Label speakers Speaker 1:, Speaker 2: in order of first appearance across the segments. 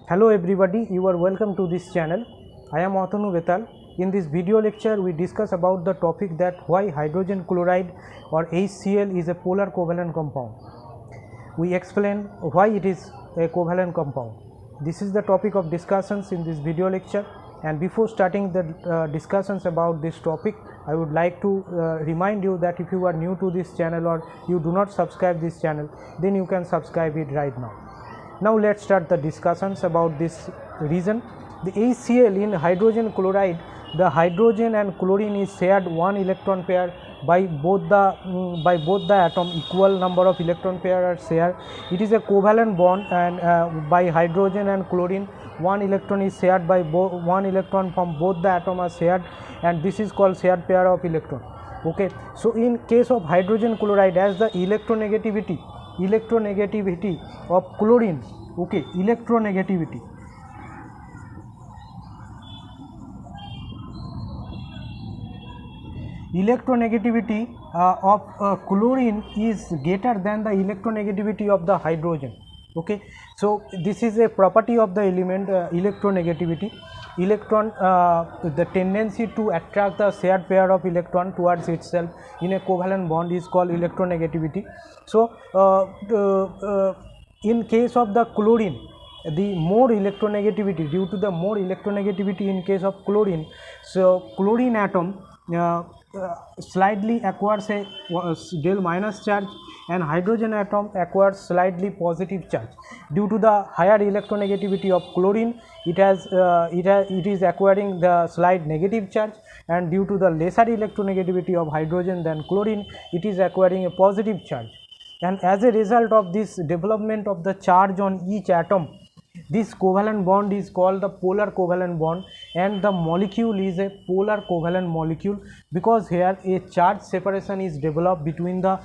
Speaker 1: Hello everybody, you are welcome to this channel. I am Atanu Vetal. In this video lecture we discuss about the topic that why hydrogen chloride or HCl is a polar covalent compound. We explain why it is a covalent compound. This is the topic of discussions in this video lecture, and before starting the discussions about this topic, I would like to remind you that if you are new to this channel or you do not subscribe this channel, then you can subscribe it right now. Now let's start the discussions about this reason. The HCl in hydrogen chloride, the hydrogen and chlorine is shared one electron pair by both the atom. Equal number of electron pair are shared. It is a covalent bond, and by hydrogen and chlorine one electron is shared by one electron from both the atom are shared, and this is called shared pair of electron. Okay, so in case of hydrogen chloride, as the electronegativity of chlorine, okay, electronegativity of chlorine is greater than the electronegativity of the hydrogen. Okay, so this is a property of the element, electronegativity. The tendency to attract the shared pair of electron towards itself in a covalent bond is called electronegativity. So in case of the chlorine, the more electronegativity, due to the more electronegativity in case of chlorine, so chlorine atom slightly acquires a del minus charge, and hydrogen atom acquires slightly positive charge. Due to the higher electronegativity of chlorine, it is acquiring the slight negative charge, and due to the lesser electronegativity of hydrogen than chlorine, it is acquiring a positive charge. And as a result of this development of the charge on each atom, this covalent bond is called the polar covalent bond, and the molecule is a polar covalent molecule because here a charge separation is developed between the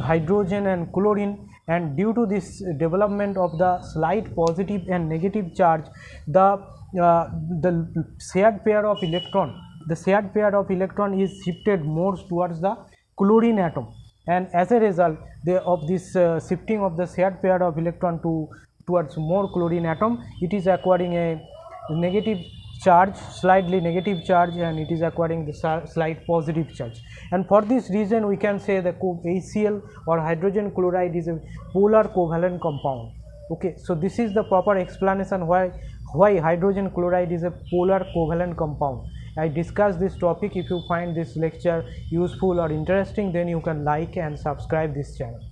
Speaker 1: hydrogen and chlorine, and due to this development of the slight positive and negative charge, the shared pair of electron is shifted more towards the chlorine atom, and as a result of this shifting of the shared pair of electron towards more chlorine atom, it is acquiring a negative charge, slightly negative charge, and it is acquiring the slight positive charge. And for this reason we can say the HCl or hydrogen chloride is a polar covalent compound. Okay, so this is the proper explanation why hydrogen chloride is a polar covalent compound. I discussed this topic. If you find this lecture useful or interesting, then you can like and subscribe this channel.